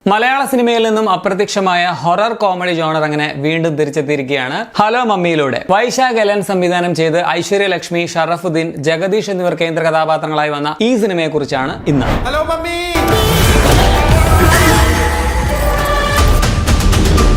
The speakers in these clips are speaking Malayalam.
മലയാള സിനിമയിൽ നിന്നും അപ്രത്യക്ഷമായ ഹൊറർ കോമഡി ജോണർ അങ്ങനെ വീണ്ടും തിരിച്ചെത്തിയിരിക്കുകയാണ് ഹലോ മമ്മിയിലൂടെ. വൈശാഖ് എലൻ സംവിധാനം ചെയ്ത് ഐശ്വര്യ ലക്ഷ്മി, ഷറഫുദ്ദീൻ, ജഗദീഷ് എന്നിവർ കേന്ദ്ര കഥാപാത്രങ്ങളായി വന്ന ഈ സിനിമയെ കുറിച്ചാണ് ഇന്ന്. Hello mummy.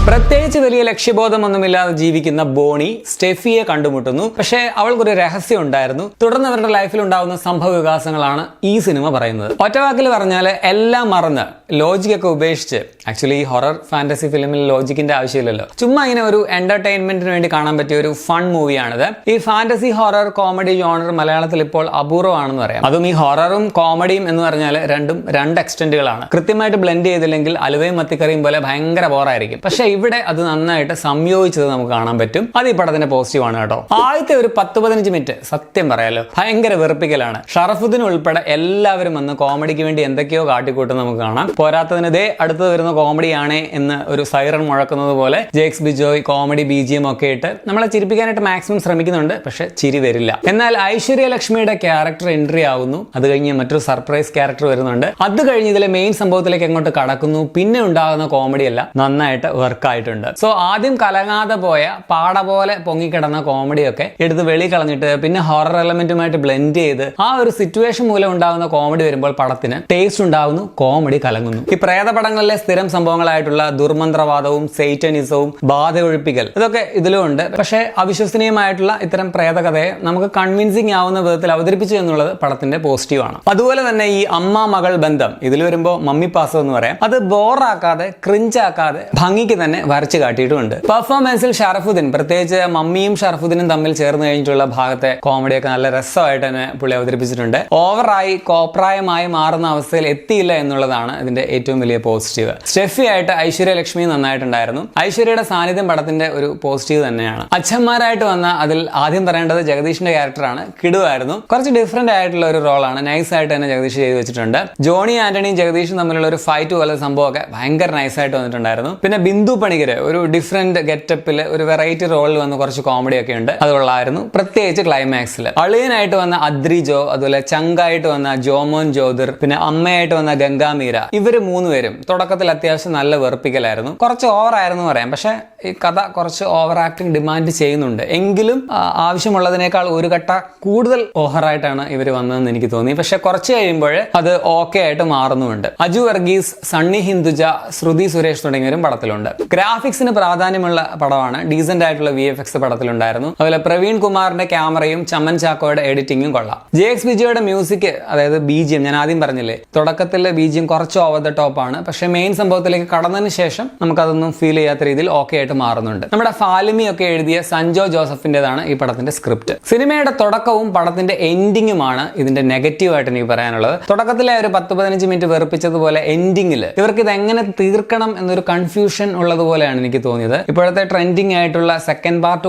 പ്രത്യേകിച്ച് വലിയ ലക്ഷ്യബോധമൊന്നുമില്ലാതെ ജീവിക്കുന്ന ബോണി സ്റ്റെഫിയെ കണ്ടുമുട്ടുന്നു. പക്ഷേ അവൾക്കൊരു രഹസ്യം ഉണ്ടായിരുന്നു. തുടർന്ന് അവരുടെ ലൈഫിൽ ഉണ്ടാകുന്ന സംഭവ വികാസങ്ങളാണ് ഈ സിനിമ പറയുന്നത്. ഒറ്റവാക്കിൽ പറഞ്ഞാൽ എല്ലാം മറന്ന് ലോജിക്കൊക്കെ ഉപേക്ഷിച്ച്, ആക്ച്വലി ഈ ഹൊറർ ഫാന്റസി ഫിലിമിൽ ലോജിക്കിന്റെ ആവശ്യമില്ലല്ലോ, ചുമ്മാ ഇങ്ങനെ ഒരു എന്റർടൈൻമെന്റിന് വേണ്ടി കാണാൻ പറ്റിയ ഒരു ഫൺ മൂവിയാണിത്. ഈ ഫാന്റസി ഹൊറർ കോമഡി ജോണർ മലയാളത്തിൽ ഇപ്പോൾ അപൂർവമാണെന്ന് പറയാം. അതും ഈ ഹൊററും കോമഡിയും എന്ന് പറഞ്ഞാൽ രണ്ടും രണ്ട് എക്സ്റ്റെന്റുകളാണ്. കൃത്യമായിട്ട് ബ്ലെൻഡ് ചെയ്തില്ലെങ്കിൽ അലുവയും മത്തിക്കറിയും പോലെ ഭയങ്കര ബോറായിരിക്കും. പക്ഷേ ഇവിടെ അത് നന്നായിട്ട് സംയോജിച്ചത് നമുക്ക് കാണാൻ പറ്റും. അത് ഈ പടത്തിന്റെ പോസിറ്റീവ് ആണ് കേട്ടോ. ആദ്യത്തെ ഒരു 10-15 മിനിറ്റ് സത്യം പറയാലോ ഭയങ്കര വെറുപ്പിക്കലാണ്. ഷറഫുദ്ദീൻ ഉൾപ്പെടെ എല്ലാവരും വന്ന് കോമഡിക്ക് വേണ്ടി എന്തൊക്കെയോ കാട്ടിക്കൂട്ടും നമുക്ക് കാണാം. പോരാത്തതിന് ദേ അടുത്ത് വരുന്ന കോമഡിയാണേ എന്ന് ഒരു സൈറൺ മുഴക്കുന്നത് പോലെ ജേക്സ് ബിജോയ് കോമഡി BGM ഒക്കെ ഇട്ട് നമ്മളെ ചിരിപ്പിക്കാനായിട്ട് മാക്സിമം ശ്രമിക്കുന്നുണ്ട്. പക്ഷെ ചിരി വരില്ല. എന്നാൽ ഐശ്വര്യ ലക്ഷ്മിയുടെ ക്യാരക്ടർ എൻട്രി ആവുന്നു. അത് കഴിഞ്ഞ് മറ്റൊരു സർപ്രൈസ് ക്യാരക്ടർ വരുന്നുണ്ട്. അത് കഴിഞ്ഞ് ഇതിലെ മെയിൻ സംഭവത്തിലേക്ക് എങ്ങോട്ട് കടക്കുന്നു. പിന്നെ ഉണ്ടാകുന്ന കോമഡിയല്ല നന്നായിട്ട് വർക്കായിട്ടുണ്ട്. സോ ആദ്യം കലങ്ങാതെ പോയ പാട പോലെ പൊങ്ങിക്കിടന്ന കോമഡിയൊക്കെ എടുത്ത് വെളി കളഞ്ഞിട്ട് പിന്നെ ഹൊറർ എലമെന്റുമായിട്ട് ബ്ലെൻഡ് ചെയ്ത് ആ ഒരു സിറ്റുവേഷൻ മൂലം ഉണ്ടാകുന്ന കോമഡി വരുമ്പോൾ പടത്തിന് ടേസ്റ്റ് ഉണ്ടാകുന്നു, കോമഡി കലങ്ങുന്നു. ഈ പ്രേത പടങ്ങളിലെ സ്ഥിരം സംഭവങ്ങളായിട്ടുള്ള ദുർമന്ത്രവാദവും സൈറ്റനിസവും ബാധ ഒഴിപ്പിക്കൽ ഇതൊക്കെ ഇതിലും ഉണ്ട്. പക്ഷേ അവിശ്വസനീയമായിട്ടുള്ള ഇത്തരം പ്രേതകഥയെ നമുക്ക് കൺവിൻസിംഗ് ആവുന്ന വിധത്തിൽ അവതരിപ്പിച്ചു എന്നുള്ളത് പടത്തിന്റെ പോസിറ്റീവ് ആണ്. അതുപോലെ തന്നെ ഈ അമ്മ മകൾ ബന്ധം ഇതിൽ വരുമ്പോൾ മമ്മി പാസം എന്ന് പറയാം, അത് ബോറാക്കാതെ ക്രിഞ്ചാക്കാതെ ഭംഗിക്ക് തന്നെ വരച്ച് കാട്ടിയിട്ടുമുണ്ട്. പെർഫോമൻസിൽ ഷറഫുദ്ദീൻ, പ്രത്യേകിച്ച് മമ്മിയും ഷറഫുദ്ദീനും തമ്മിൽ ചേർന്ന് കഴിഞ്ഞിട്ടുള്ള ഭാഗത്തെ കോമഡിയൊക്കെ നല്ല രസമായിട്ട് തന്നെ പുള്ളി അവതരിപ്പിച്ചിട്ടുണ്ട്. ഓവറായി കോപ്രായമായി മാറുന്ന അവസ്ഥയിൽ എത്തിയില്ല എന്നുള്ളതാണ് ഇതിന്റെ ഏറ്റവും വലിയ പോസിറ്റീവ്. സ്റ്റെഫി ആയിട്ട് ഐശ്വര്യ ലക്ഷ്മി നന്നായിട്ടുണ്ടായിരുന്നു. ഐശ്വര്യയുടെ സാന്നിധ്യം പടത്തിന്റെ ഒരു പോസിറ്റീവ് തന്നെയാണ്. അച്ഛന്മാരായിട്ട് വന്ന അതിൽ ആദ്യം പറയേണ്ടത് ജഗദീഷിന്റെ ക്യാരക്ടറാണ്. കിടുവായിരുന്നു. കുറച്ച് ഡിഫറെന്റ് ആയിട്ടുള്ള ഒരു റോളാണ്. നൈസ് ആയിട്ട് തന്നെ ജഗദീഷ് ചെയ്ത് വെച്ചിട്ടുണ്ട്. ജോണി ആന്റണിയും ജഗദീഷും തമ്മിലുള്ള ഒരു ഫൈറ്റ് പോലെ സംഭവമൊക്കെ ഭയങ്കര നൈസായിട്ട് വന്നിട്ടുണ്ടായിരുന്നു. പിന്നെ ബിന്ദു പണിക്കര് ഒരു ഡിഫറെന്റ് ഗെറ്റപ്പിൽ ഒരു വെറൈറ്റി റോളിൽ വന്ന് കുറച്ച് കോമഡി ഒക്കെ ഉണ്ട്. അത് കൊള്ളായിരുന്നു. പ്രത്യേകിച്ച് ക്ലൈമാക്സിൽ അളിയനായിട്ട് വന്ന അദ്രി ജോ, അതുപോലെ ചങ്കായിട്ട് വന്ന ജോമോൻ ജ്യോതിർ, പിന്നെ അമ്മയായിട്ട് വന്ന ഗംഗാമീര, ഇവര് മൂന്നുപേരും തുടക്കത്തിൽ അത്യാവശ്യം നല്ല വെറുപ്പിക്കലായിരുന്നു. കുറച്ച് ഓവർ ആയിരുന്നു പറയാം. പക്ഷെ ഈ കഥ കുറച്ച് ഓവർ ആക്ടിങ് ഡിമാൻഡ് ചെയ്യുന്നുണ്ട്. എങ്കിലും ആവശ്യമുള്ളതിനേക്കാൾ ഒരു കട്ട കൂടുതൽ ഓവറായിട്ടാണ് ഇവർ വന്നതെന്ന് എനിക്ക് തോന്നി. പക്ഷെ കുറച്ച് കഴിയുമ്പോൾ അത് ഓക്കെ ആയിട്ട് മാറുന്നുമുണ്ട്. അജു വർഗീസ്, സണ്ണി ഹിന്ദുജ, ശ്രുതി സുരേഷ് തുടങ്ങിയവരും പടത്തിലുണ്ട്. ഗ്രാഫിക്സിന് പ്രാധാന്യമുള്ള പടമാണ്. ഡീസന്റ് ആയിട്ടുള്ള VFX പടത്തിലുണ്ടായിരുന്നു. അതുപോലെ പ്രവീൺ കുമാറിന്റെ ക്യാമറയും ചമ്മൻ ചാക്കോയുടെ എഡിറ്റിംഗും കൊള്ളാം. ജേക്സ് ബിജോയുടെ മ്യൂസിക്, അതായത് BGM, ഞാൻ ആദ്യം പറഞ്ഞില്ലേ തുടക്കത്തിലെ BGM കുറച്ച് ഓവർ ദ ടോപ്പ് ആണ്. പക്ഷെ മെയിൻ സംഭവത്തിലേക്ക് കടന്നതിന് ശേഷം നമുക്കതൊന്നും ഫീൽ ചെയ്യാത്ത രീതിയിൽ ഓക്കെ ആയിട്ട് മാറുന്നുണ്ട്. നമ്മുടെ ഫാലിമി ഒക്കെ എഴുതിയ സഞ്ജോ ജോസഫിന്റേതാണ് ഈ പടത്തിന്റെ സ്ക്രിപ്റ്റ്. സിനിമയുടെ തുടക്കവും പടത്തിന്റെ എൻഡിങ്ങുമാണ് ഇതിന്റെ നെഗറ്റീവ് ആയിട്ട് എനിക്ക് പറയാനുള്ളത്. തുടക്കത്തിലെ ഒരു 10-15 മിനിറ്റ് വെറുപ്പിച്ചതുപോലെ എൻഡിങ്ങിൽ ഇവർക്ക് ഇത് എങ്ങനെ തീർക്കണം എന്നൊരു കൺഫ്യൂഷൻ ഉള്ളതുപോലെയാണ് എനിക്ക് തോന്നിയത്. ഇപ്പോഴത്തെ ട്രെൻഡിങ് ആയിട്ടുള്ള സെക്കൻഡ് പാർട്ട്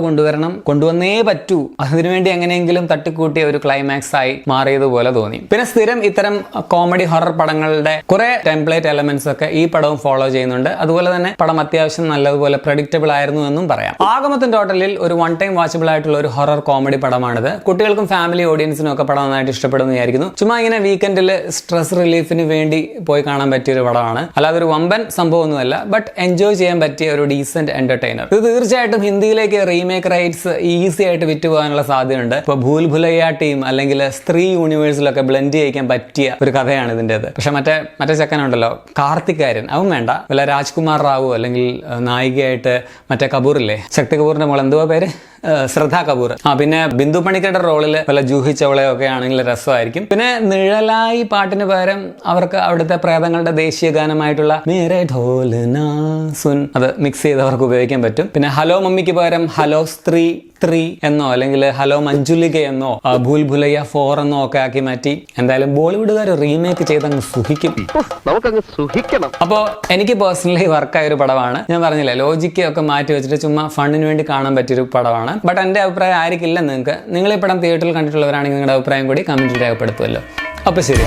കൊണ്ടുവന്നേ പറ്റൂ, അതിനുവേണ്ടി എങ്ങനെയെങ്കിലും തട്ടിക്കൂട്ടിയ ഒരു ക്ലൈമാക്സ് ആയി മാറിയതുപോലെ തോന്നി. പിന്നെ സ്ഥിരം ഇത്തരം കോമഡി ഹൊറർ പടങ്ങളുടെ കുറെ ടെംപ്ലേറ്റ് എലമെന്റ്സ് ഒക്കെ ഈ പടവും ഫോളോ ചെയ്യുന്നുണ്ട്. അതുപോലെ തന്നെ പടം അത്യാവശ്യം നല്ലതുപോലെ പ്രഡിക്റ്റബിൾ ആയിരുന്നു എന്നും പറയാം. ആകമൊത്തം ടോട്ടലിൽ ഒരു വൺ ടൈം വാച്ചബിൾ ആയിട്ടുള്ള ഒരു ഹൊറർ കോമഡി പടമാണിത്. കുട്ടികൾക്കും ഫാമിലി ഓഡിയൻസിനും ഒക്കെ പടം നന്നായിട്ട് ഇഷ്ടപ്പെടുമെന്ന് വിചാരിക്കുന്നു. ചുമ്മാ ഇങ്ങനെ വീക്കെൻഡിൽ സ്ട്രെസ് റിലീഫിന് വേണ്ടി പോയി കാണാൻ പറ്റിയ ഒരു പടമാണ്. അല്ലാതെ ഒരു വമ്പൻ സംഭവമൊന്നുമല്ല. ബട്ട് എൻജോയ് ചെയ്യാൻ പറ്റിയ ഒരു ഡീസന്റ് എന്റർടൈനർ. ഇത് തീർച്ചയായിട്ടും ഹിന്ദിയിലേക്ക് റീമേക്ക് റൈറ്റ്സ് ഈസി ആയിട്ട് വിറ്റുപോകാനുള്ള സാധ്യതയുണ്ട്. ഇപ്പൊ ഭൂൽ ഭുലയ്യ ടീം അല്ലെങ്കിൽ സ്ത്രീ യൂണിവേഴ്സിലൊക്കെ ബ്ലെൻഡ് ചെയ്യിക്കാൻ പറ്റിയ ഒരു കഥയാണ് ഇതിൻ്റെത്. പക്ഷെ മറ്റേ ചെക്കനുണ്ടല്ലോ കാർത്തികാര്യൻ, അവൻ വേണ്ട. വല്ല രാജ്കുമാർ റാവു അല്ലെങ്കിൽ നായികയായിട്ട് മറ്റേ കപൂറില്ലേ, ശക്തി കപൂറിന്റെ മോൾ എന്തുവാ പേര്, ശ്രദ്ധ കപൂർ. പിന്നെ ബിന്ദു പണിക്കരുടെ റോളിൽ വല്ല ജൂഹി ചൗളയോ ഒക്കെ ആണെങ്കിൽ രസമായിരിക്കും. പിന്നെ നിഴലായി പാട്ടിന് പകരം അവർക്ക് അവിടുത്തെ പ്രേതങ്ങളുടെ ദേശീയ ഗാനമായിട്ടുള്ള മേരെ ഢോൽ നാ സുൻ അത് മിക്സ് ചെയ്ത് അവർക്ക് ഉപയോഗിക്കാൻ പറ്റും. പിന്നെ ഹലോ മമ്മിക്ക് പകരം ഹലോ സ്ത്രീ 3 എന്നോ അല്ലെങ്കിൽ ഹലോ മഞ്ജുലിക എന്നോ ഭൂൽ ഭുലയ്യ 4 എന്നോ ഒക്കെ ആക്കി മാറ്റി എന്തായാലും ബോളിവുഡുകാർ റീമേക്ക് ചെയ്തങ്ങ് സുഖിക്കും. അപ്പോൾ എനിക്ക് പേഴ്സണലി വർക്കായ ഒരു പടമാണ്. ഞാൻ പറഞ്ഞില്ലേ ലോജിക്ക് ഒക്കെ മാറ്റി വെച്ചിട്ട് ചുമ്മാ ഫണ്ടിന് വേണ്ടി കാണാൻ പറ്റിയൊരു പടമാണ്. ബട്ട് എൻ്റെ അഭിപ്രായം ആയിരിക്കില്ല നിങ്ങൾക്ക്. നിങ്ങൾ ഈ പടം തിയേറ്ററിൽ കണ്ടിട്ടുള്ളവരാണെങ്കിൽ നിങ്ങളുടെ അഭിപ്രായം കൂടി കമന്റിൽ രേഖപ്പെടുത്തുമല്ലോ. അപ്പോൾ ശരി.